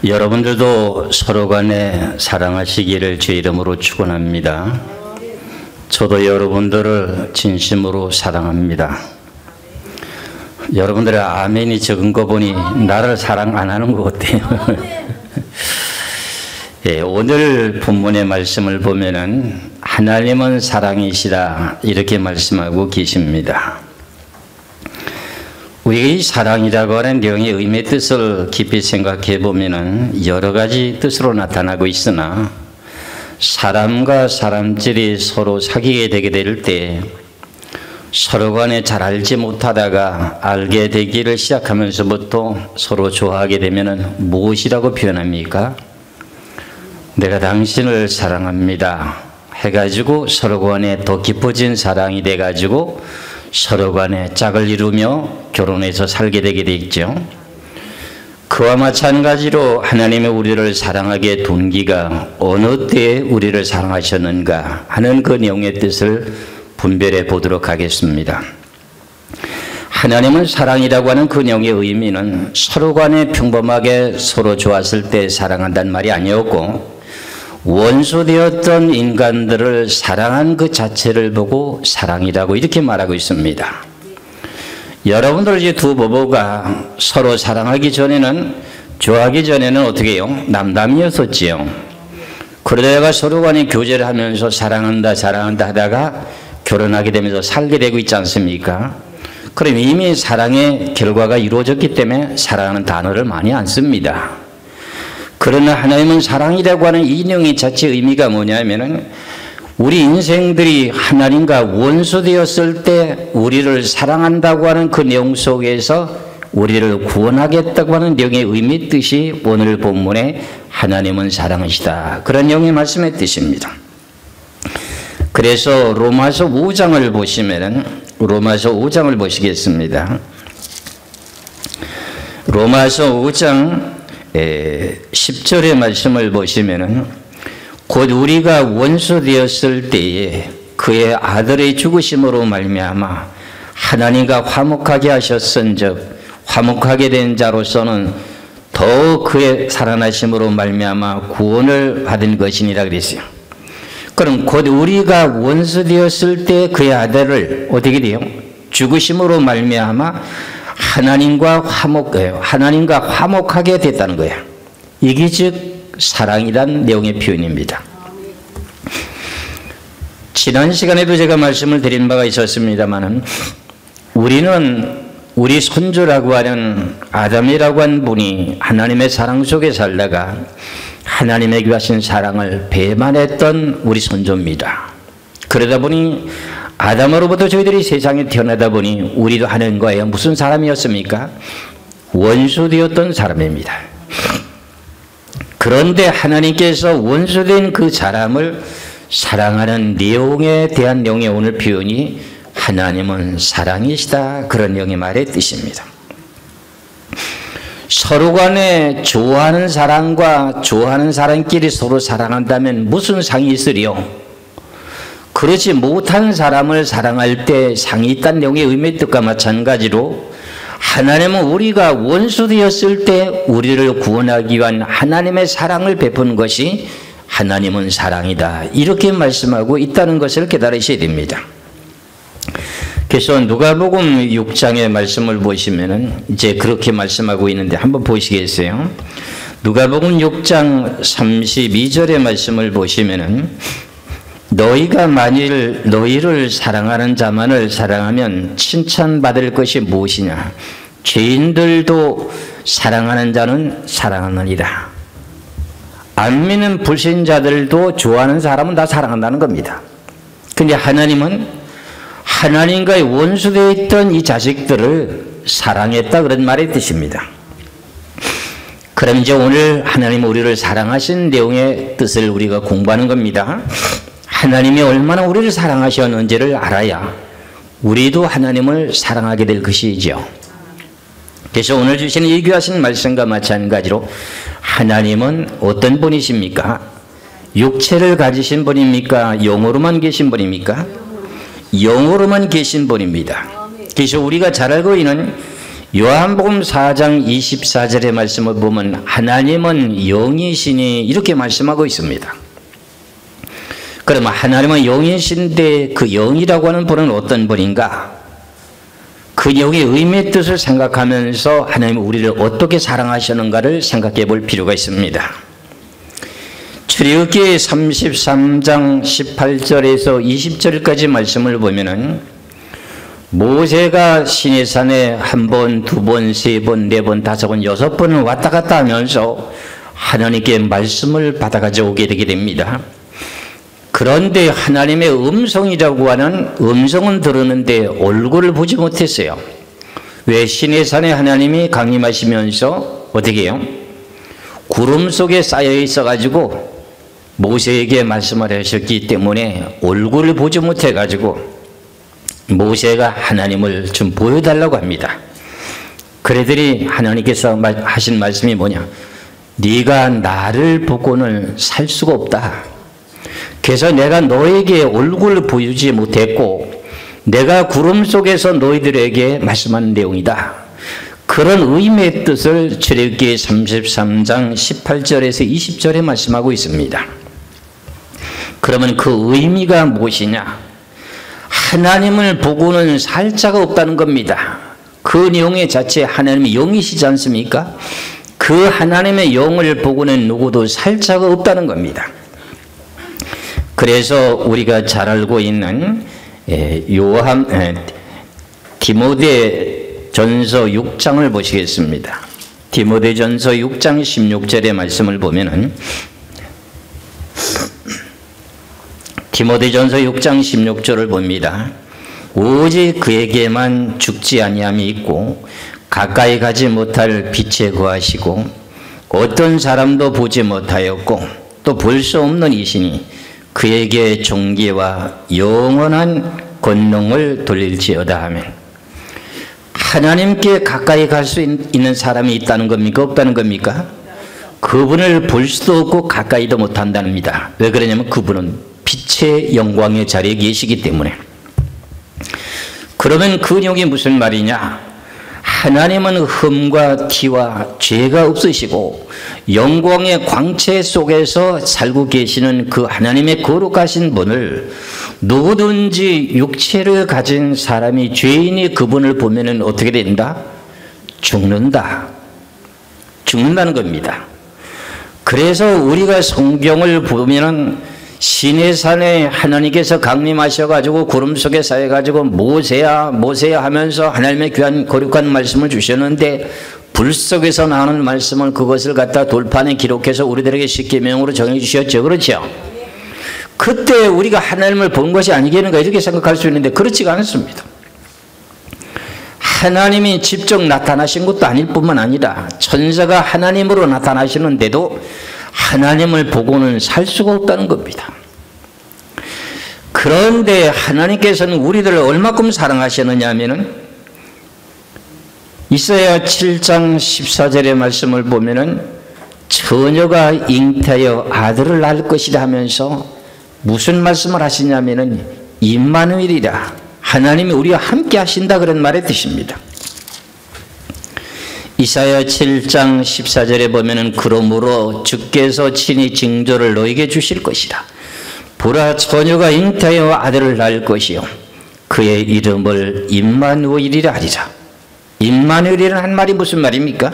여러분들도 서로 간에 사랑하시기를 주의 이름으로 축원합니다. 저도 여러분들을 진심으로 사랑합니다. 여러분들의 아멘이 적은 거 보니 나를 사랑 안 하는 것 같아요. 예, 오늘 본문의 말씀을 보면은 하나님은 사랑이시라 이렇게 말씀하고 계십니다. 우리가 이 사랑이라고 하는 내용의 의미의 뜻을 깊이 생각해 보면은 여러 가지 뜻으로 나타나고 있으나 사람과 사람들이 서로 사귀게 되게 될 때 서로 간에 잘 알지 못하다가 알게 되기를 시작하면서부터 서로 좋아하게 되면은 무엇이라고 표현합니까? 내가 당신을 사랑합니다 해가지고 서로 간에 더 깊어진 사랑이 돼가지고 서로 간에 짝을 이루며 결혼해서 살게 되게 돼 있죠. 그와 마찬가지로 하나님의 우리를 사랑하게 동기가 어느 때에 우리를 사랑하셨는가 하는 그 내용의 뜻을 분별해 보도록 하겠습니다. 하나님은 사랑이라고 하는 그 내용의 의미는 서로 간에 평범하게 서로 좋았을 때 사랑한다는 말이 아니었고 원수되었던 인간들을 사랑한 그 자체를 보고 사랑이라고 이렇게 말하고 있습니다. 여러분들 이제 두 부부가 서로 사랑하기 전에는 좋아하기 전에는 어떻게 해요? 남남이었었지요. 그러다가 서로 간에 교제를 하면서 사랑한다 하다가 결혼하게 되면서 살게 되고 있지 않습니까? 그럼 이미 사랑의 결과가 이루어졌기 때문에 사랑하는 단어를 많이 안 씁니다. 그러나 하나님은 사랑이라고 하는 이 내용의 자체 의미가 뭐냐면은 우리 인생들이 하나님과 원수되었을 때 우리를 사랑한다고 하는 그 내용 속에서 우리를 구원하겠다고 하는 내용의 의미 뜻이 오늘 본문에 하나님은 사랑이시다 그런 내용의 말씀의 뜻입니다. 그래서 로마서 5장을 보시면은 로마서 5장을 보시겠습니다. 로마서 5장 10절의 말씀을 보시면은 곧 우리가 원수 되었을 때에 그의 아들의 죽으심으로 말미암아 하나님과 화목하게 하셨은즉 화목하게 된 자로서는 더욱 그의 살아나심으로 말미암아 구원을 받은 것이니라 그랬어요. 그럼 곧 우리가 원수 되었을 때 그의 아들을 어떻게 돼요? 죽으심으로 말미암아 하나님과 화목하게 됐다는 거예요. 이게 즉 사랑이란 내용의 표현입니다. 지난 시간에도 제가 말씀을 드린 바가 있었습니다만은 우리는 우리 손주라고 하는 아담이라고 한 분이 하나님의 사랑 속에 살다가 하나님에게 하신 사랑을 배반했던 우리 손주입니다. 그러다 보니 아담으로부터 저희들이 세상에 태어나다 보니 우리도 하나님과의 무슨 사람이었습니까? 원수되었던 사람입니다. 그런데 하나님께서 원수된 그 사람을 사랑하는 내용에 대한 내용의 오늘 표현이 하나님은 사랑이시다 그런 내용의 말의 뜻입니다. 서로 간에 좋아하는 사람과 좋아하는 사람끼리 서로 사랑한다면 무슨 상이 있으리요? 그렇지 못한 사람을 사랑할 때 상이 있다는 내용의 의미의 뜻과 마찬가지로 하나님은 우리가 원수되었을 때 우리를 구원하기 위한 하나님의 사랑을 베푼 것이 하나님은 사랑이다 이렇게 말씀하고 있다는 것을 깨달으셔야 됩니다. 그래서 누가복음 6장의 말씀을 보시면은 이제 그렇게 말씀하고 있는데 한번 보시겠어요? 누가복음 6장 32절의 말씀을 보시면은 너희가 만일 너희를 사랑하는 자만을 사랑하면 칭찬받을 것이 무엇이냐? 죄인들도 사랑하는 자는 사랑하느니라. 안 믿는 불신자들도 좋아하는 사람은 다 사랑한다는 겁니다. 근데 하나님은 하나님과의 원수되어 있던 이 자식들을 사랑했다 그런 말의 뜻입니다. 그럼 이제 오늘 하나님 우리를 사랑하신 내용의 뜻을 우리가 공부하는 겁니다. 하나님이 얼마나 우리를 사랑하셨는지를 알아야 우리도 하나님을 사랑하게 될 것이죠. 그래서 오늘 주시는 이 귀하신 말씀과 마찬가지로 하나님은 어떤 분이십니까? 육체를 가지신 분입니까? 영으로만 계신 분입니까? 영으로만 계신 분입니다. 그래서 우리가 잘 알고 있는 요한복음 4장 24절의 말씀을 보면 하나님은 영이시니 이렇게 말씀하고 있습니다. 그러면 하나님은 영이신데 그 영이라고 하는 분은 어떤 분인가? 그 영의 의미의 뜻을 생각하면서 하나님은 우리를 어떻게 사랑하시는가를 생각해 볼 필요가 있습니다. 출애굽기 33장 18절에서 20절까지 말씀을 보면은 모세가 시내산에 한 번, 두 번, 세 번, 네 번, 다섯 번, 여섯 번을 왔다 갔다 하면서 하나님께 말씀을 받아가지고 오게 되게 됩니다. 그런데 하나님의 음성이라고 하는 음성은 들었는데 얼굴을 보지 못했어요. 왜? 시내산에 하나님이 강림하시면서 어떻게 해요? 구름 속에 쌓여 있어가지고 모세에게 말씀을 하셨기 때문에 얼굴을 보지 못해가지고 모세가 하나님을 좀 보여달라고 합니다. 그래더니 하나님께서 하신 말씀이 뭐냐? 네가 나를 보고는 살 수가 없다. 그래서 내가 너에게 얼굴을 보여주지 못했고 내가 구름 속에서 너희들에게 말씀하는 내용이다. 그런 의미의 뜻을 출애굽기 33장 18절에서 20절에 말씀하고 있습니다. 그러면 그 의미가 무엇이냐? 하나님을 보고는 살 자가 없다는 겁니다. 그 내용의 자체 하나님의 영이시지 않습니까? 그 하나님의 영을 보고는 누구도 살 자가 없다는 겁니다. 그래서 우리가 잘 알고 있는 디모데전서 6장을 보시겠습니다. 디모데전서 6장 16절의 말씀을 보면은 디모데전서 6장 16절을 봅니다. 오직 그에게만 죽지 아니함이 있고 가까이 가지 못할 빛에 거하시고 어떤 사람도 보지 못하였고 또 볼 수 없는 이시니 그에게 존귀와 영원한 권능을 돌릴지어다 하면 하나님께 가까이 갈 수 있는 사람이 있다는 겁니까? 없다는 겁니까? 그분을 볼 수도 없고 가까이도 못한답니다. 왜 그러냐면 그분은 빛의 영광의 자리에 계시기 때문에. 그러면 그 내용이 무슨 말이냐? 하나님은 흠과 티와 죄가 없으시고 영광의 광채 속에서 살고 계시는 그 하나님의 거룩하신 분을 누구든지 육체를 가진 사람이 죄인이 그분을 보면은 어떻게 된다? 죽는다. 죽는다는 겁니다. 그래서 우리가 성경을 보면은 시내산에 하나님께서 강림하셔가지고 구름 속에 쌓여가지고 모세야 모세야 하면서 하나님의 귀한 거룩한 말씀을 주셨는데 불 속에서 나오는 말씀을 그것을 갖다 돌판에 기록해서 우리들에게 십계명으로 정해주셨죠. 그렇죠? 그때 우리가 하나님을 본 것이 아니겠는가 이렇게 생각할 수 있는데 그렇지가 않습니다. 하나님이 직접 나타나신 것도 아닐 뿐만 아니라 천사가 하나님으로 나타나시는데도 하나님을 보고는 살 수가 없다는 겁니다. 그런데 하나님께서는 우리들을 얼마큼 사랑하시느냐 하면은 이사야 7장 14절의 말씀을 보면은 처녀가 잉태하여 아들을 낳을 것이라 하면서 무슨 말씀을 하시냐면은 임마누엘이라 하나님이 우리와 함께 하신다 그런 말의 뜻입니다. 이사야 7장 14절에 보면은 그러므로 주께서 친히 징조를 너에게 주실 것이라. 보라 처녀가 잉태하여 아들을 낳을 것이요 그의 이름을 임마누엘이라 하리라. 임마누엘이라는 한 말이 무슨 말입니까?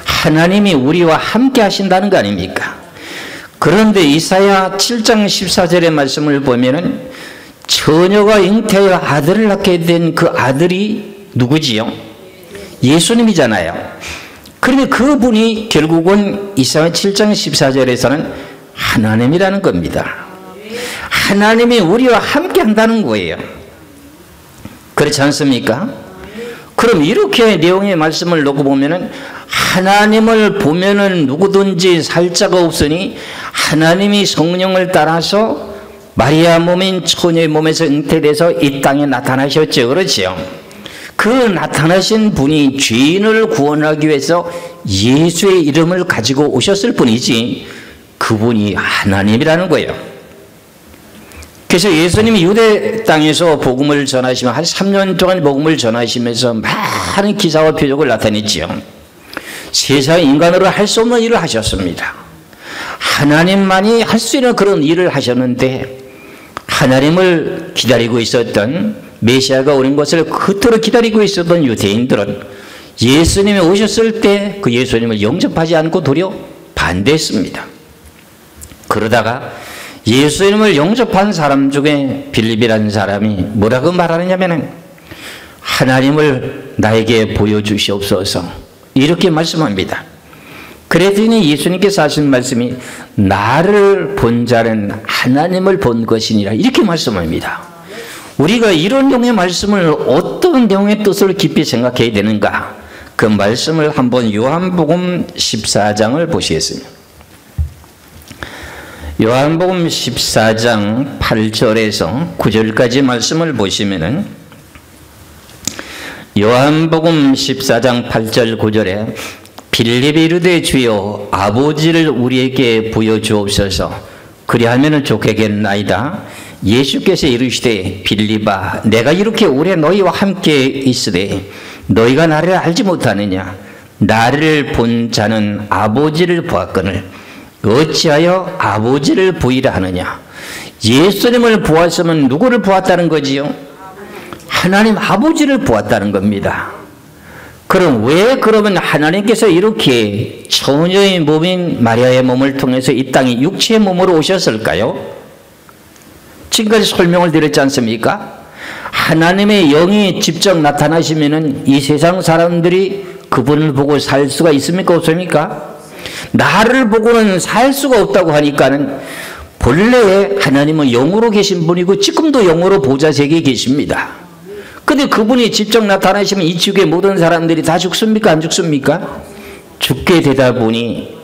하나님이 우리와 함께 하신다는 거 아닙니까? 그런데 이사야 7장 14절의 말씀을 보면은 처녀가 잉태하여 아들을 낳게 된 그 아들이 누구지요? 예수님이잖아요. 그런데 그분이 결국은 이사야 7장 14절에서는 하나님이라는 겁니다. 하나님이 우리와 함께 한다는 거예요. 그렇지 않습니까? 그럼 이렇게 내용의 말씀을 놓고 보면은 하나님을 보면은 누구든지 살 자가 없으니 하나님이 성령을 따라서 마리아 몸인 처녀의 몸에서 잉태돼서 이 땅에 나타나셨죠. 그렇죠? 그 나타나신 분이 죄인을 구원하기 위해서 예수의 이름을 가지고 오셨을 뿐이지 그분이 하나님이라는 거예요. 그래서 예수님이 유대 땅에서 복음을 전하시면 한 3년 동안 복음을 전하시면서 많은 기사와 표적을 나타냈지요. 세상 인간으로 할 수 없는 일을 하셨습니다. 하나님만이 할 수 있는 그런 일을 하셨는데 하나님을 기다리고 있었던 메시아가 오는 것을 그토록 기다리고 있었던 유대인들은 예수님이 오셨을 때 그 예수님을 영접하지 않고 도리어 반대했습니다. 그러다가 예수님을 영접한 사람 중에 빌립이라는 사람이 뭐라고 말하느냐면 하나님을 나에게 보여주시옵소서 이렇게 말씀합니다. 그랬더니 예수님께서 하신 말씀이 나를 본 자는 하나님을 본 것이니라 이렇게 말씀합니다. 우리가 이런 내용의 말씀을 어떤 내용의 뜻을 깊이 생각해야 되는가? 그 말씀을 한번 요한복음 14장을 보시겠습니다. 요한복음 14장 8절에서 9절까지 말씀을 보시면은 요한복음 14장 8절 9절에 빌립이 이르되 주여 아버지를 우리에게 보여주옵소서 그리하면 좋겠나이다. 예수께서 이르시되 빌립아 내가 이렇게 오래 너희와 함께 있으되 너희가 나를 알지 못하느냐 나를 본 자는 아버지를 보았거늘 어찌하여 아버지를 보이라 하느냐. 예수님을 보았으면 누구를 보았다는 거지요? 하나님 아버지를 보았다는 겁니다. 그럼 왜 그러면 하나님께서 이렇게 처녀의 몸인 마리아의 몸을 통해서 이 땅에 육체의 몸으로 오셨을까요? 지금까지 설명을 드렸지 않습니까? 하나님의 영이 직접 나타나시면은 이 세상 사람들이 그분을 보고 살 수가 있습니까? 없습니까? 나를 보고는 살 수가 없다고 하니까는 본래 하나님은 영으로 계신 분이고 지금도 영으로 보좌 세계에 계십니다. 근데 그분이 직접 나타나시면 이 지구의 모든 사람들이 다 죽습니까? 안 죽습니까? 죽게 되다 보니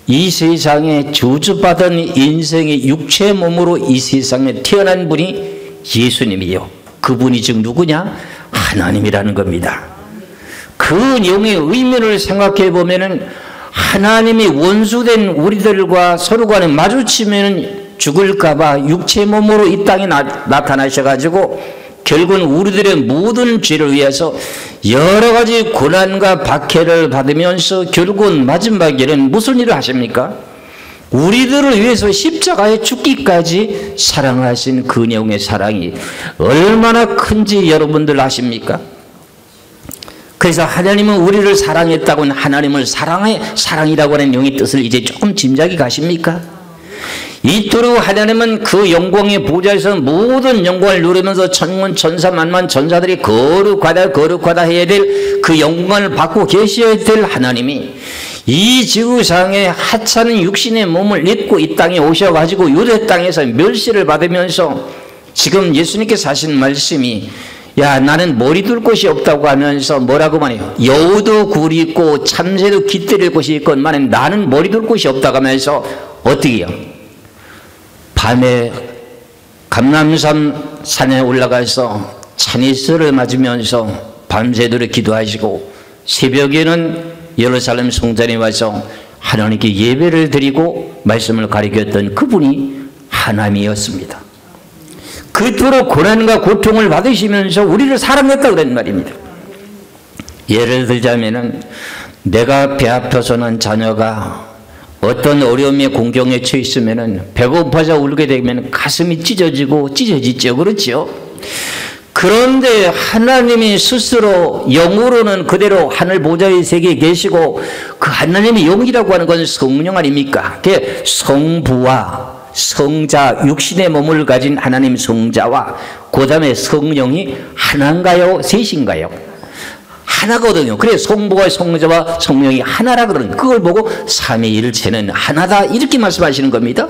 이 세상에 저주받은 인생의 육체 몸으로 이 세상에 태어난 분이 예수님이요. 그분이 지금 누구냐? 하나님이라는 겁니다. 그 내용의 의미를 생각해 보면은 하나님이 원수된 우리들과 서로 간에 마주치면 죽을까봐 육체 몸으로 이 땅에 나타나셔가지고 결국은 우리들의 모든 죄를 위해서 여러 가지 고난과 박해를 받으면서 결국은 마지막에는 무슨 일을 하십니까? 우리들을 위해서 십자가에 죽기까지 사랑하신 그 내용의 사랑이 얼마나 큰지 여러분들 아십니까? 그래서 하나님은 우리를 사랑했다고는 하나님을 사랑이라고 하는 내용의 뜻을 이제 조금 짐작이 가십니까? 이토록 하나님은 그 영광의 보좌에서 모든 영광을 누리면서 천문 천사 만만 전사들이 거룩하다 해야 될 그 영광을 받고 계셔야 될 하나님이 이 지구상에 하찮은 육신의 몸을 입고 이 땅에 오셔가지고 유대 땅에서 멸시를 받으면서 지금 예수님께서 하신 말씀이 야 나는 머리 둘 곳이 없다고 하면서 뭐라고 말해요? 여우도 굴이 있고 참새도 깃들일 곳이 있건만 나는 머리 둘 곳이 없다고 하면서 어떻게 해요? 밤에 감람산 산에 올라가서 찬이스를 맞으면서 밤새도록 기도하시고 새벽에는 예루살렘 성전에 와서 하나님께 예배를 드리고 말씀을 가리켰던 그분이 하나님이었습니다. 그토록 고난과 고통을 받으시면서 우리를 사랑했다고 그런 말입니다. 예를 들자면은 내가 배 아파서 난 자녀가 어떤 어려움에 공경에 처해 있으면은 배고파서 울게 되면 가슴이 찢어지죠. 그렇죠? 그런데 하나님이 스스로 영으로는 그대로 하늘 보좌의 세계에 계시고 그 하나님의 영이라고 하는 건 성령 아닙니까? 그 성부와 성자, 육신의 몸을 가진 하나님 성자와 그 다음에 성령이 하나인가요? 셋인가요? 하나거든요. 그래서 성부와 성자와 성령이 하나라 그러는 그걸 보고 삼위일체는 하나다 이렇게 말씀하시는 겁니다.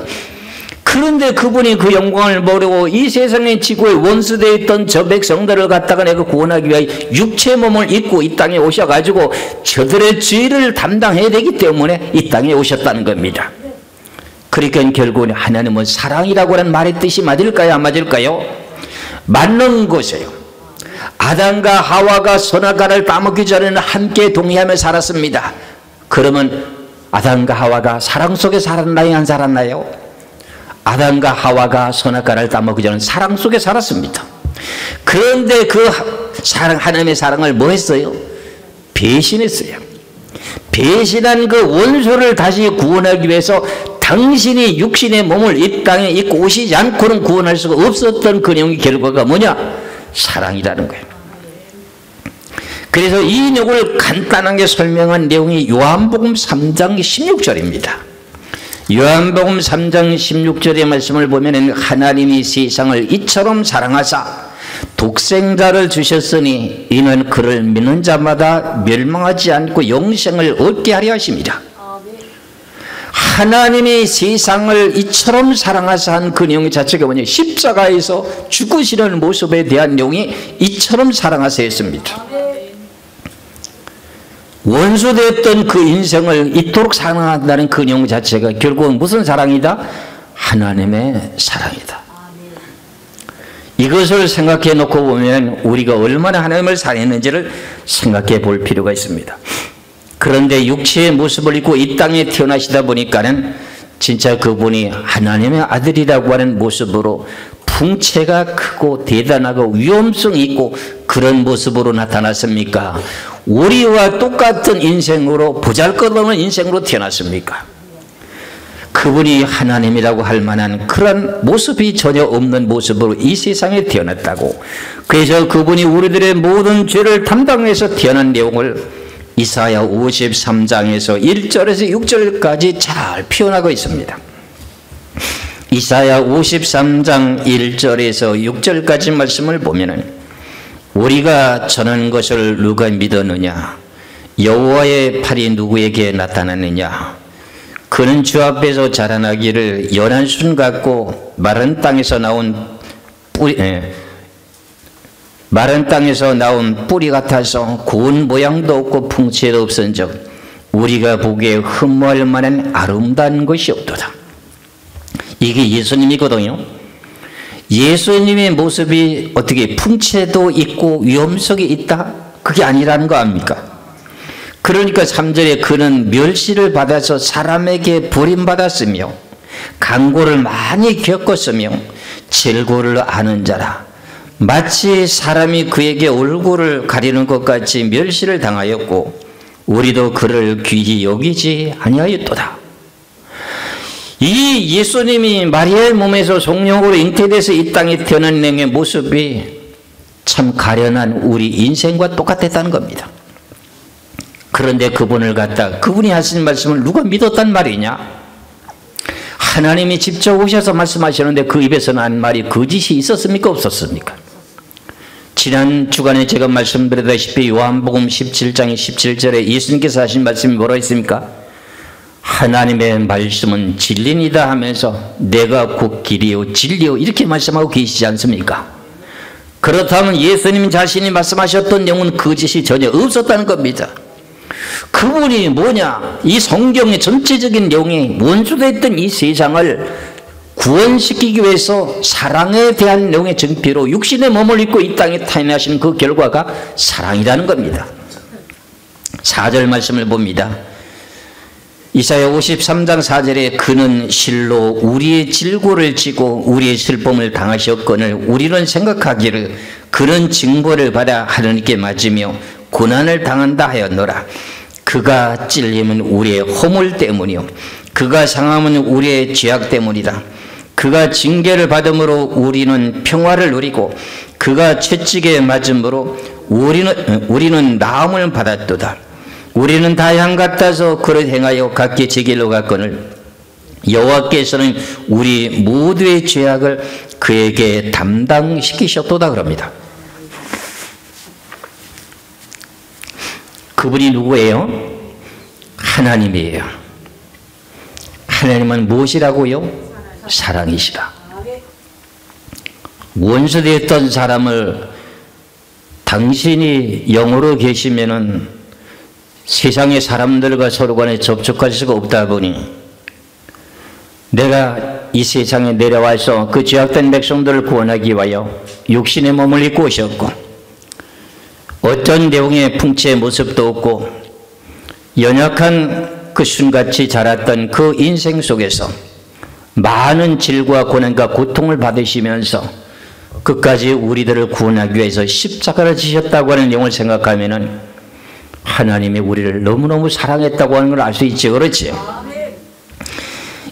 그런데 그분이 그 영광을 모르고 이 세상의 지구에 원수되어 있던 저 백성들을 갖다가 내가 구원하기 위하여 육체 몸을 입고 이 땅에 오셔가지고 저들의 죄를 담당해야 되기 때문에 이 땅에 오셨다는 겁니다. 그러니까 결국은 하나님은 사랑이라고 하는 말의 뜻이 맞을까요? 안 맞을까요? 맞는 것이에요. 아담과 하와가 선악과를 따먹기 전에는 함께 동의하며 살았습니다. 그러면 아담과 하와가 사랑 속에 살았나요? 안 살았나요? 아담과 하와가 선악과를 따먹기 전에 사랑 속에 살았습니다. 그런데 그 사랑, 하나님의 사랑을 뭐 했어요? 배신했어요. 배신한 그 원수를 다시 구원하기 위해서 당신이 육신의 몸을 이 땅에 입고 오시지 않고는 구원할 수가 없었던 그 내용의 결과가 뭐냐? 사랑이라는 거예요. 그래서 이 내용을 간단하게 설명한 내용이 요한복음 3장 16절입니다. 요한복음 3장 16절의 말씀을 보면 하나님이 세상을 이처럼 사랑하사 독생자를 주셨으니 이는 그를 믿는 자마다 멸망하지 않고 영생을 얻게 하려 하십니다. 하나님이 세상을 이처럼 사랑하사 한 그 내용 자체가 뭐냐? 십자가에서 죽으시는 모습에 대한 내용이 이처럼 사랑하사 했습니다. 원수되었던 그 인생을 이토록 사랑한다는 그 내용 자체가 결국은 무슨 사랑이다? 하나님의 사랑이다. 이것을 생각해 놓고 보면 우리가 얼마나 하나님을 사랑했는지를 생각해 볼 필요가 있습니다. 그런데 육체의 모습을 입고 이 땅에 태어나시다 보니까는 진짜 그분이 하나님의 아들이라고 하는 모습으로 풍채가 크고 대단하고 위험성 있고 그런 모습으로 나타났습니까? 우리와 똑같은 인생으로 보잘것없는 인생으로 태어났습니까? 그분이 하나님이라고 할 만한 그런 모습이 전혀 없는 모습으로 이 세상에 태어났다고. 그래서 그분이 우리들의 모든 죄를 담당해서 태어난 내용을 이사야 53장에서 1절에서 6절까지 잘 표현하고 있습니다. 이사야 53장 1절에서 6절까지 말씀을 보면은 우리가 전한 것을 누가 믿었느냐? 여호와의 팔이 누구에게 나타났느냐? 그는 주 앞에서 자라나기를 연한 순 같고 마른 땅에서 나온 뿌리 같아서 고운 모양도 없고 풍채도 없은즉 우리가 보기에 흠모할 만한 아름다운 것이 없도다. 이게 예수님이거든요. 예수님의 모습이 어떻게 풍채도 있고 위험성이 있다? 그게 아니라는 거 아닙니까? 그러니까 3절에 그는 멸시를 받아서 사람에게 버림받았으며 강고를 많이 겪었으며 질고를 아는 자라. 마치 사람이 그에게 얼굴을 가리는 것 같이 멸시를 당하였고 우리도 그를 귀히 여기지 아니하였도다. 이 예수님이 마리아의 몸에서 성령으로 잉태돼서 이 땅에 태어난 내용의 모습이 참 가련한 우리 인생과 똑같았다는 겁니다. 그런데 그분을 갖다 그분이 하신 말씀을 누가 믿었단 말이냐? 하나님이 직접 오셔서 말씀하시는데 그 입에서 난 말이 거짓이 있었습니까? 없었습니까? 지난 주간에 제가 말씀드렸다시피 요한복음 17장 17절에 예수님께서 하신 말씀이 뭐라 했습니까? 하나님의 말씀은 진리이다 하면서 내가 곧 길이요 진리요 이렇게 말씀하고 계시지 않습니까? 그렇다면 예수님 자신이 말씀하셨던 내용은 거짓이 전혀 없었다는 겁니다. 그분이 뭐냐? 이 성경의 전체적인 내용이 원수됐던 이 세상을 구원시키기 위해서 사랑에 대한 내용의 증표로 육신의 몸을 입고 이 땅에 태어나신 그 결과가 사랑이라는 겁니다. 4절 말씀을 봅니다. 이사야 53장 4절에 그는 실로 우리의 질고를 지고 우리의 슬픔을 당하셨거늘 우리는 생각하기를 그는 징벌을 받아 하나님께 맞으며 고난을 당한다 하였노라. 그가 찔림은 우리의 허물 때문이요 그가 상함은 우리의 죄악 때문이다. 그가 징계를 받음으로 우리는 평화를 누리고 그가 채찍에 맞음으로 우리는 나음을 받았도다. 우리는 다 양 같아서 그를 행하여 각기 제 길로 갔거늘 여호와께서는 우리 모두의 죄악을 그에게 담당시키셨도다 그럽니다. 그분이 누구예요? 하나님이에요. 하나님은 무엇이라고요? 사랑이시라. 원수되었던 사람을 당신이 영으로 계시면은 세상의 사람들과 서로 간에 접촉할 수가 없다 보니 내가 이 세상에 내려와서 그 죄악된 백성들을 구원하기 위하여 육신의 몸을 입고 오셨고 어떤 내용의 풍채의 모습도 없고 연약한 그 순같이 자랐던 그 인생 속에서 많은 질과 고난과 고통을 받으시면서 끝까지 우리들을 구원하기 위해서 십자가를 지셨다고 하는 내용을 생각하면은 하나님이 우리를 너무너무 사랑했다고 하는 걸 알 수 있죠. 그렇지요?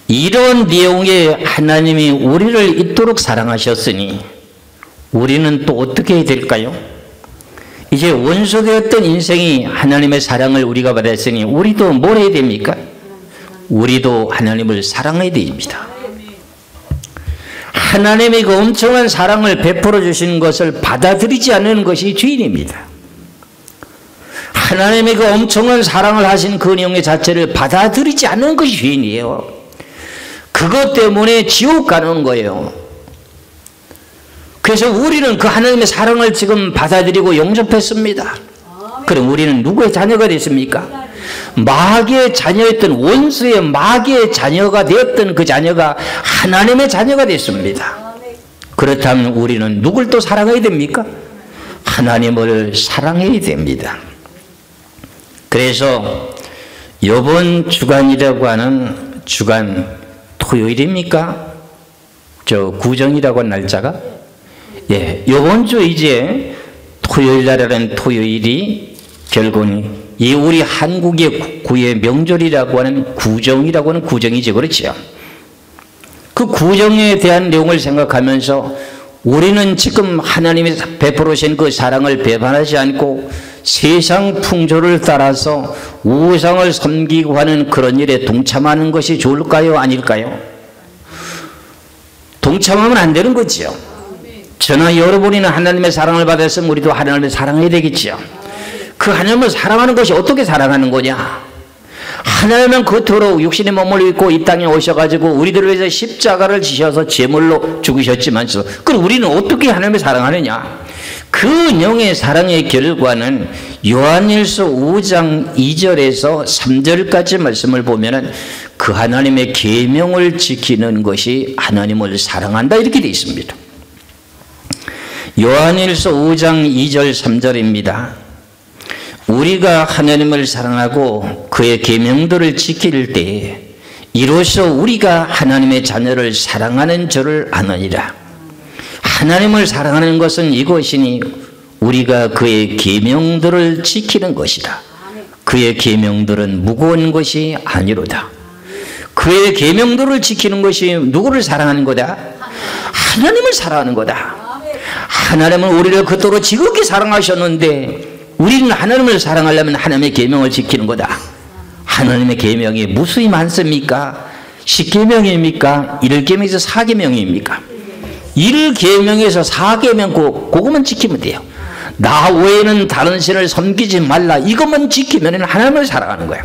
이런 내용에 하나님이 우리를 이토록 사랑하셨으니 우리는 또 어떻게 해야 될까요? 이제 원수되었던 인생이 하나님의 사랑을 우리가 받았으니 우리도 뭘 해야 됩니까? 우리도 하나님을 사랑해야 됩니다. 하나님이 그 엄청난 사랑을 베풀어 주시는 것을 받아들이지 않는 것이 죄인입니다. 하나님이 그 엄청난 사랑을 하신 그 내용 자체를 받아들이지 않는 것이 죄인이에요. 그것 때문에 지옥 가는 거예요. 그래서 우리는 그 하나님의 사랑을 지금 받아들이고 영접했습니다. 그럼 우리는 누구의 자녀가 됐습니까? 마귀의 자녀였던, 원수의 마귀의 자녀가 되었던 그 자녀가 하나님의 자녀가 됐습니다. 그렇다면 우리는 누굴 또 사랑해야 됩니까? 하나님을 사랑해야 됩니다. 그래서 이번 주간이라고 하는 주간, 토요일입니까? 저 구정이라고 한 날짜가? 예, 이번 주 이제 토요일 날이라는 토요일이 결국은 이 우리 한국의 구의 명절이라고 하는 구정이라고 하는 구정이죠. 그렇죠? 그 구정에 대한 내용을 생각하면서 우리는 지금 하나님이 베풀어 주신 그 사랑을 배반하지 않고 세상 풍조를 따라서 우상을 섬기고 하는 그런 일에 동참하는 것이 좋을까요? 아닐까요? 동참하면 안 되는 거죠. 저나 여러분이나 하나님의 사랑을 받았으면 우리도 하나님을 사랑해야 되겠죠. 그 하나님을 사랑하는 것이 어떻게 사랑하는 거냐? 하나님은 그토록 육신의 몸을 입고 이 땅에 오셔가지고 우리들을 위해서 십자가를 지셔서 제물로 죽으셨지만 그럼 우리는 어떻게 하나님을 사랑하느냐? 그 영의 사랑의 결과는 요한일서 5장 2절에서 3절까지 말씀을 보면은 그 하나님의 계명을 지키는 것이 하나님을 사랑한다 이렇게 되어 있습니다. 요한일서 5장 2절 3절입니다. 우리가 하나님을 사랑하고 그의 계명들을 지킬 때 이로써 우리가 하나님의 자녀를 사랑하는 줄을 아느니라. 하나님을 사랑하는 것은 이것이니 우리가 그의 계명들을 지키는 것이다. 그의 계명들은 무거운 것이 아니로다. 그의 계명들을 지키는 것이 누구를 사랑하는 거다? 하나님을 사랑하는 거다. 하나님은 우리를 그토록 지극히 사랑하셨는데 우리는 하나님을 사랑하려면 하나님의 계명을 지키는 거다. 하나님의 계명이 무수히 많습니까? 10계명입니까? 1계명에서 4계명입니까? 1계명에서 4계명 그것만 지키면 돼요. 나 외에는 다른 신을 섬기지 말라 이것만 지키면 하나님을 사랑하는 거예요.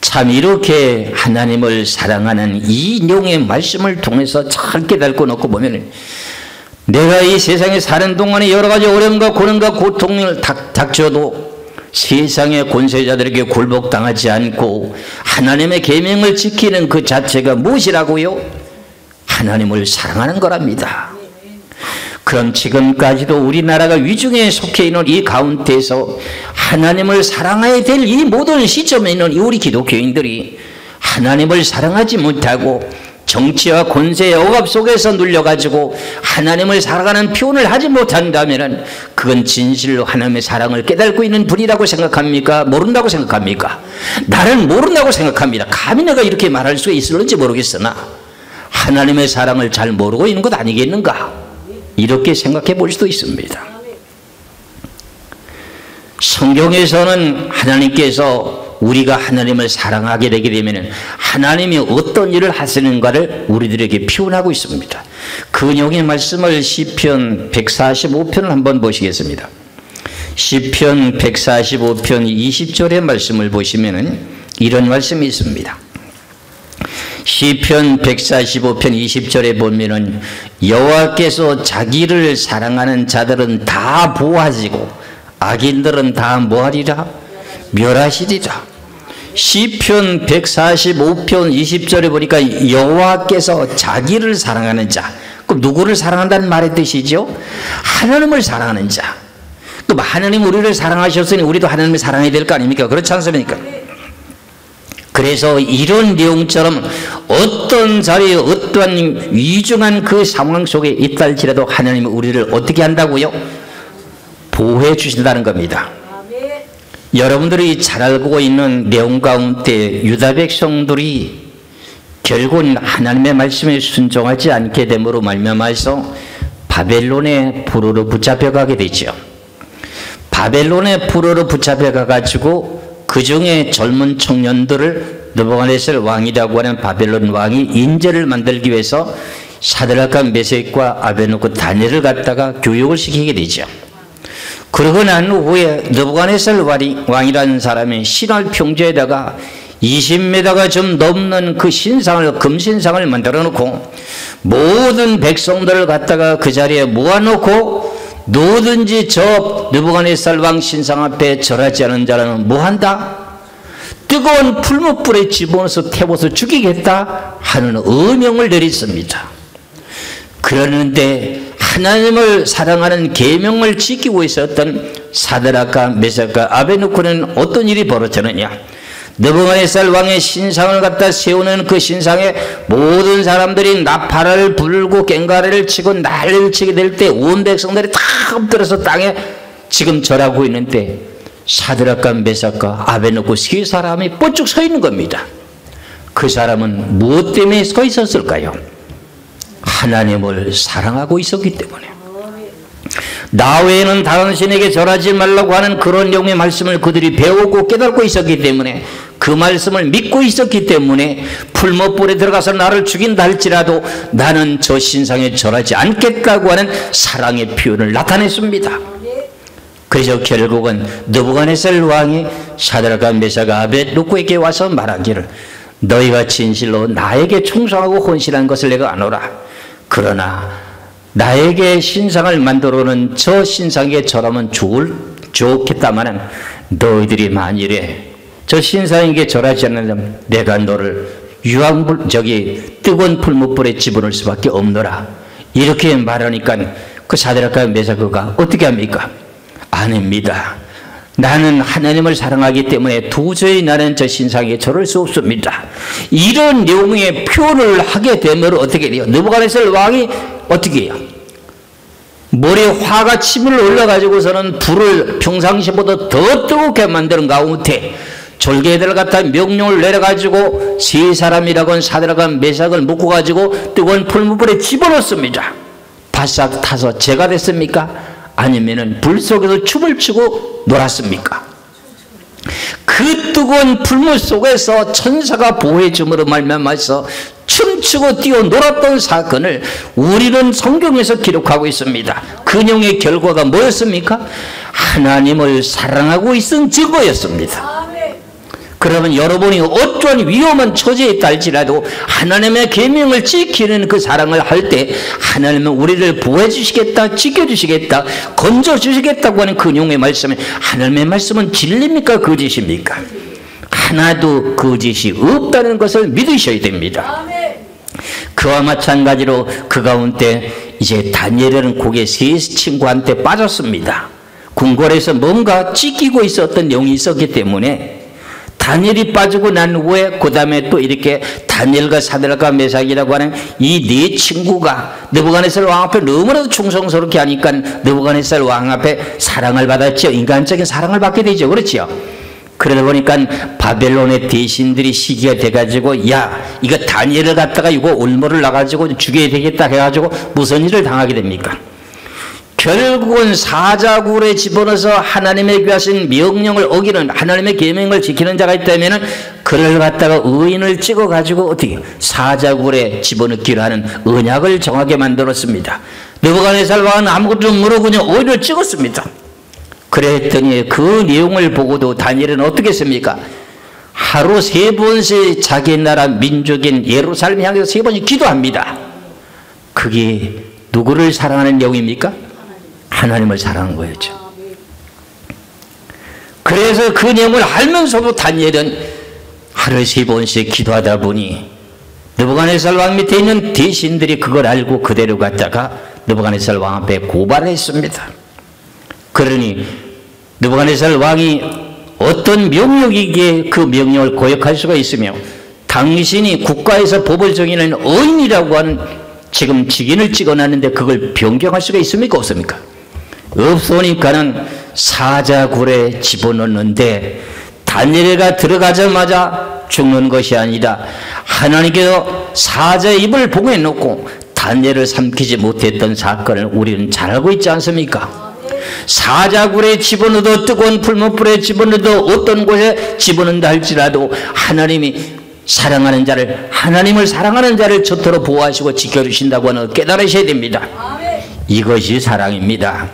참 이렇게 하나님을 사랑하는 이 내용의 말씀을 통해서 잘 깨닫고 놓고 보면 내가 이 세상에 사는 동안에 여러 가지 어려움과 고난과 고통을 닥쳐도 세상의 권세자들에게 굴복당하지 않고 하나님의 계명을 지키는 그 자체가 무엇이라고요? 하나님을 사랑하는 거랍니다. 그럼 지금까지도 우리나라가 위중에 속해 있는 이 가운데서 하나님을 사랑해야 될 이 모든 시점에 있는 우리 기독교인들이 하나님을 사랑하지 못하고 정치와 권세의 억압 속에서 눌려가지고 하나님을 사랑하는 표현을 하지 못한다면 그건 진실로 하나님의 사랑을 깨닫고 있는 분이라고 생각합니까? 모른다고 생각합니까? 나는 모른다고 생각합니다. 감히 내가 이렇게 말할 수가 있을지 모르겠으나 하나님의 사랑을 잘 모르고 있는 것 아니겠는가? 이렇게 생각해 볼 수도 있습니다. 성경에서는 하나님께서 우리가 하나님을 사랑하게 되게 되면 하나님이 어떤 일을 하시는가를 우리들에게 표현하고 있습니다. 그 내용의 말씀을 시편 145편을 한번 보시겠습니다. 시편 145편 20절의 말씀을 보시면 이런 말씀이 있습니다. 시편 145편 20절에 보면은 여호와께서 자기를 사랑하는 자들은 다 보아지고 악인들은 다 뭐하리라? 멸하시리라. 시편 145편 20절에 보니까 여호와께서 자기를 사랑하는 자, 그럼 누구를 사랑한다는 말의 뜻이죠? 하나님을 사랑하는 자. 그럼 하나님 우리를 사랑하셨으니 우리도 하나님을 사랑해야 될 거 아닙니까? 그렇지 않습니까? 그래서 이런 내용처럼 어떤 자리에 어떠한 위중한 그 상황 속에 있다 할지라도 하나님은 우리를 어떻게 한다고요? 보호해 주신다는 겁니다. 여러분들이 잘 알고 있는 내용 가운데 유다 백성들이 결국은 하나님의 말씀에 순종하지 않게 됨으로 말미암아서 바벨론의 포로로 붙잡혀가게 되죠. 바벨론의 포로로 붙잡혀가가지고 그 중에 젊은 청년들을 느부갓네살 왕이라고 하는 바벨론 왕이 인재를 만들기 위해서 사드락과 메섹과 아베노고 다니엘을 갖다가 교육을 시키게 되죠. 그러고 난 후에 느부갓네살 왕이라는 사람이 신할 평지에다가 20m가 좀 넘는 그 신상을, 금신상을 만들어 놓고 모든 백성들을 갖다가 그 자리에 모아놓고 누구든지 저 느부갓네살 왕 신상 앞에 절하지 않은 자는 뭐한다? 뜨거운 풀무불에 집어넣어서 태워서 죽이겠다 하는 어명을 내렸습니다. 그러는데 하나님을 사랑하는 계명을 지키고 있었던 사드락과 메삭과 아베누고는 어떤 일이 벌어졌느냐? 느부갓네살 왕의 신상을 갖다 세우는 그 신상에 모든 사람들이 나팔을 불고 꽹과리를 치고 난리를 치게 될 때 온 백성들이 다 엎드려서 땅에 지금 절하고 있는데 사드락과 메삭과 아베누고 세 사람이 뻗쭉 서 있는 겁니다. 그 사람은 무엇 때문에 서 있었을까요? 하나님을 사랑하고 있었기 때문에. 나 외에는 다른 신에게 절하지 말라고 하는 그런 내용의 말씀을 그들이 배우고 깨닫고 있었기 때문에, 그 말씀을 믿고 있었기 때문에 풀무불에 들어가서 나를 죽인다 할지라도 나는 저 신상에 절하지 않겠다고 하는 사랑의 표현을 나타냈습니다. 그래서 결국은 느부갓네살 왕이 사드락과 메삭과 아베누고에게 와서 말하기를, 너희가 진실로 나에게 충성하고 헌신한 것을 내가 아노라. 그러나 나에게 신상을 만들어 놓은 저 신상에 절하면 좋겠다마는 너희들이 만일에 저 신상에게 절하지 않으면 내가 너를 뜨거운 풀무불에 집어넣을 수밖에 없노라. 이렇게 말하니까 그 사드락과 메삭과 어떻게 합니까? 아닙니다. 나는 하나님을 사랑하기 때문에 도저히 나는 저 신상에 절할 수 없습니다. 이런 내용의 표현을 하게 되면 어떻게 돼요? 느부갓네살 왕이 어떻게 해요? 머리에 화가 치밀어 올라가지고서는 불을 평상시보다 더 뜨겁게 만드는 가운데 졸개들 갖다 명령을 내려가지고 세 사람이라고는 사드락과 메삭을 묶어가지고 뜨거운 풀무불에 집어넣습니다. 바싹 타서 죄가 됐습니까? 아니면은 불 속에서 춤을 추고 놀았습니까? 그 뜨거운 풀무 속에서 천사가 보호해 줌으로 말미암아서 춤추고 뛰어 놀았던 사건을 우리는 성경에서 기록하고 있습니다. 그 내용의 결과가 뭐였습니까? 하나님을 사랑하고 있은 증거였습니다. 그러면 여러분이 어떠한 위험한 처지에 있다 할지라도 하나님의 계명을 지키는 그 사랑을 할 때 하나님은 우리를 보호해 주시겠다, 지켜주시겠다, 건져 주시겠다고 하는 그 내용의 말씀에, 하나님의 말씀은 진리입니까 거짓입니까? 하나도 거짓이 없다는 것을 믿으셔야 됩니다. 그와 마찬가지로 그 가운데 이제 다니엘은 고개 세 친구한테 빠졌습니다. 궁궐에서 뭔가 찢기고 있었던 내용이 있었기 때문에 다니엘이 빠지고 난 후에 그 다음에 또 이렇게 다니엘과 사드락과 메삭이라고 하는 이 네 친구가 느부갓네살 왕 앞에 너무나도 충성스럽게 하니까 느부갓네살 왕 앞에 사랑을 받았죠. 인간적인 사랑을 받게 되죠. 그렇죠? 그러다 보니까 바벨론의 대신들이 시기가 돼가지고, 야, 이거 다니엘을 갖다가 이거 올무를 나가지고 죽여야 되겠다 해가지고 무슨 일을 당하게 됩니까? 결국은 사자굴에 집어넣어서 하나님의 귀하신 명령을 어기는, 하나님의 계명을 지키는 자가 있다면 그를 갖다가 의인을 찍어가지고 어떻게 사자굴에 집어넣기로 하는 언약을 정하게 만들었습니다. 느부갓네살 왕은 아무것도 모르고 그냥 의인을 찍었습니다. 그랬더니 그 내용을 보고도 다니엘은 어떻게 했습니까? 하루 3번씩 자기 나라 민족인 예루살렘 향해서 3번씩 기도합니다. 그게 누구를 사랑하는 내용입니까? 하나님을 사랑한 거였죠. 그래서 그 내용을 알면서도 다니엘은 하루에 3번씩 기도하다 보니 느부갓네살 왕 밑에 있는 대신들이 그걸 알고 그대로 갔다가 느부갓네살 왕 앞에 고발을 했습니다. 그러니 느부갓네살 왕이 어떤 명령이기에 그 명령을 거역할 수가 있으며, 당신이 국가에서 법을 정의하는 의인이라고 하는 지금 직인을 찍어놨는데 그걸 변경할 수가 있습니까? 없습니까? 없으니까는 사자굴에 집어넣는데 다니엘가 들어가자마자 죽는 것이 아니라 하나님께서 사자의 입을 봉해 놓고 다니엘을 삼키지 못했던 사건을 우리는 잘 알고 있지 않습니까? 사자굴에 집어넣어도 뜨거운 풀무불에 집어넣어도 어떤 곳에 집어넣는다 할지라도 하나님이 사랑하는 자를, 하나님을 사랑하는 자를 저토록 보호하시고 지켜주신다고 하는 걸 깨달으셔야 됩니다. 이것이 사랑입니다.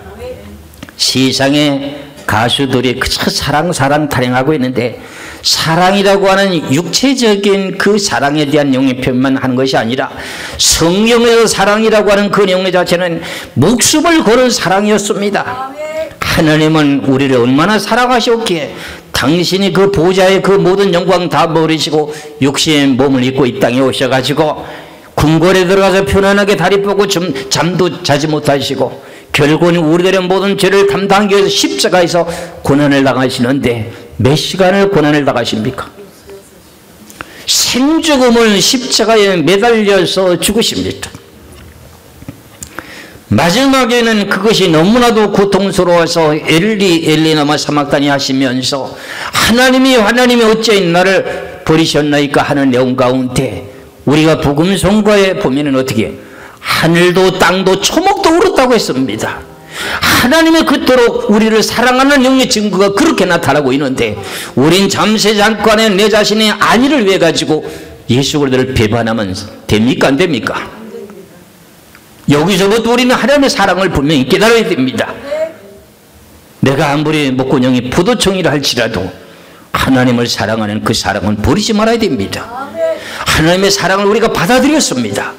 세상에 가수들이 그저 사랑 타령하고 있는데, 사랑이라고 하는 육체적인 그 사랑에 대한 용의 표현만 하는 것이 아니라 성경에서 사랑이라고 하는 그 용의 자체는 목숨을 거는 사랑이었습니다. 하나님은 우리를 얼마나 사랑하셨기에 당신이 그 보좌의 그 모든 영광 다 버리시고 육신의 몸을 입고 이 땅에 오셔가지고 궁궐에 들어가서 편안하게 다리 뻗고 잠도 자지 못하시고 결국은 우리들의 모든 죄를 담당하기 위해서 십자가에서 고난을 당하시는데 몇 시간을 고난을 당하십니까? 생죽음을 십자가에 매달려서 죽으십니다. 마지막에는 그것이 너무나도 고통스러워서 엘리 나마 사막다니 하시면서 하나님이 어찌 나를 버리셨나이까 하는 내용 가운데 우리가 복음성가에 보면은 어떻게 하늘도 땅도 초목도 울었다고 했습니다. 하나님이 그토록 우리를 사랑하는 영의 증거가 그렇게 나타나고 있는데 우린 잠시 잠깐에 내 자신의 안위를 위해 가지고 예수 그리스도를 배반하면 됩니까? 안 됩니까? 여기서부터 우리는 하나님의 사랑을 분명히 깨달아야 됩니다. 내가 아무리 목구멍이 포도청이라 할지라도 하나님을 사랑하는 그 사랑은 버리지 말아야 됩니다. 하나님의 사랑을 우리가 받아들였습니다.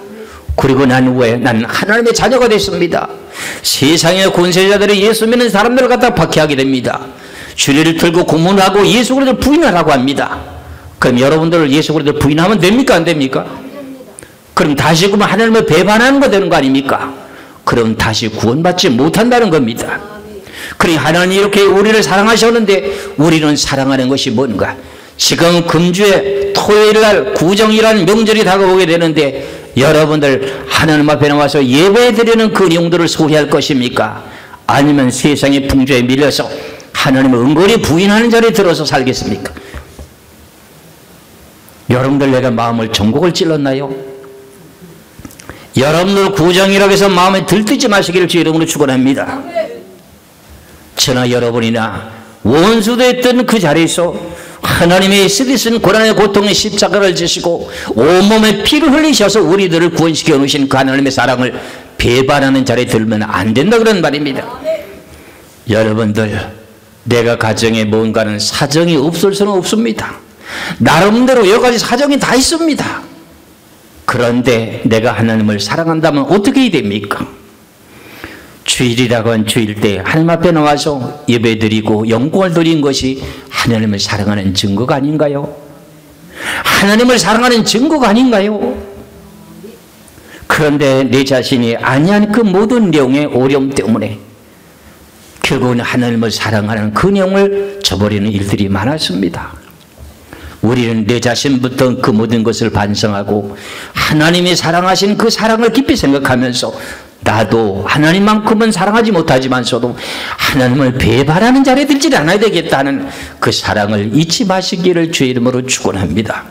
그리고 난 후에 나는 하나님의 자녀가 됐습니다. 세상의 권세자들이 예수 믿는 사람들을 갖다 박해하게 됩니다. 주례를 들고 고문하고 예수 그리스도를 부인하라고 합니다. 그럼 여러분들 예수 그리스도를 부인하면 됩니까? 안 됩니까? 그럼 다시 그러면 하나님을 배반하는 거 되는 거 아닙니까? 그럼 다시 구원받지 못한다는 겁니다. 그러니 하나님이 이렇게 우리를 사랑하셨는데 우리는 사랑하는 것이 뭔가? 지금 금주에 토요일날 구정이라는 명절이 다가오게 되는데 여러분들 하나님 앞에 나와서 예배드리는 그 내용들을 소개할 것입니까? 아니면 세상의 풍조에 밀려서 하나님을 은근히 부인하는 자리에 들어서 살겠습니까? 여러분들 내가 마음을 전곡을 찔렀나요? 여러분들 구정이라고 해서 마음에 들뜨지 마시기를 주 이름으로 축원합니다. 저나 여러분이나 원수됐던 그 자리에서 하나님의 쓰디쓴 고난의 고통의 십자가를 지시고 온몸에 피를 흘리셔서 우리들을 구원시켜 놓으신 그 하나님의 사랑을 배반하는 자리에 들면 안 된다 그런 말입니다. 여러분들 내가 가정에 뭔가는 사정이 없을 수는 없습니다. 나름대로 여러 가지 사정이 다 있습니다. 그런데 내가 하나님을 사랑한다면 어떻게 해야 됩니까? 주일이라고 한 주일 때 하나님 앞에 나와서 예배드리고 영광을 드린 것이 하나님을 사랑하는 증거가 아닌가요? 하나님을 사랑하는 증거가 아닌가요? 그런데 내 자신이 아니한 그 모든 내용의 어려움 때문에 결국은 하나님을 사랑하는 그 내용을 저버리는 일들이 많았습니다. 우리는 내 자신부터 그 모든 것을 반성하고 하나님이 사랑하신 그 사랑을 깊이 생각하면서 나도 하나님만큼은 사랑하지 못하지만서도 하나님을 배반하는 자리에 들지 않아야 되겠다는 그 사랑을 잊지 마시기를 주의 이름으로 축원합니다.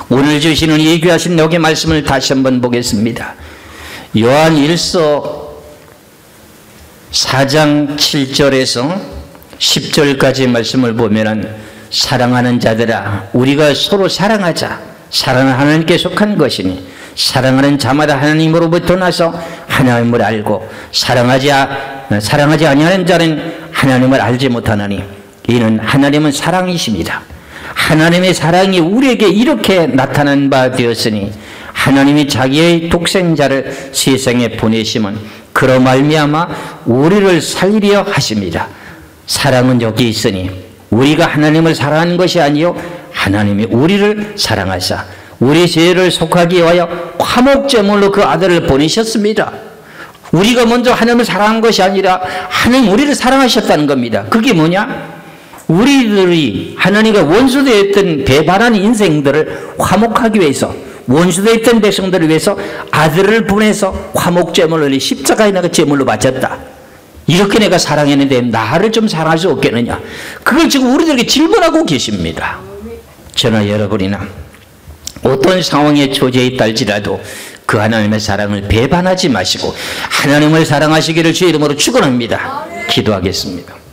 오늘 주시는 이 귀하신 여기 말씀을 다시 한번 보겠습니다. 요한 1서 4장 7절에서 10절까지 말씀을 보면은 사랑하는 자들아 우리가 서로 사랑하자. 사랑은 하나님께 속한 것이니 사랑하는 자마다 하나님으로부터 나서 하나님을 알고 사랑하지 아니하는 자는 하나님을 알지 못하나니 이는 하나님은 사랑이십니다. 하나님의 사랑이 우리에게 이렇게 나타난 바 되었으니 하나님이 자기의 독생자를 세상에 보내심은 그로 말미암아 우리를 살리려 하십니다. 사랑은 여기 있으니 우리가 하나님을 사랑하는 것이 아니요 하나님이 우리를 사랑하사 우리 죄를 속하기 위하여 화목제물로 그 아들을 보내셨습니다. 우리가 먼저 하나님을 사랑한 것이 아니라 하나님 우리를 사랑하셨다는 겁니다. 그게 뭐냐? 우리들이 하나님과 원수되었던 배반한 인생들을 화목하기 위해서, 원수되었던 백성들을 위해서 아들을 보내서 화목제물을 십자가에 내가 제물로 바쳤다. 이렇게 내가 사랑했는데 나를 좀 사랑할 수 없겠느냐. 그걸 지금 우리들에게 질문하고 계십니다. 저나 여러분이나 어떤 상황에 처지에 있다 할지라도 그 하나님의 사랑을 배반하지 마시고 하나님을 사랑하시기를 주의 이름으로 축원합니다. 기도하겠습니다.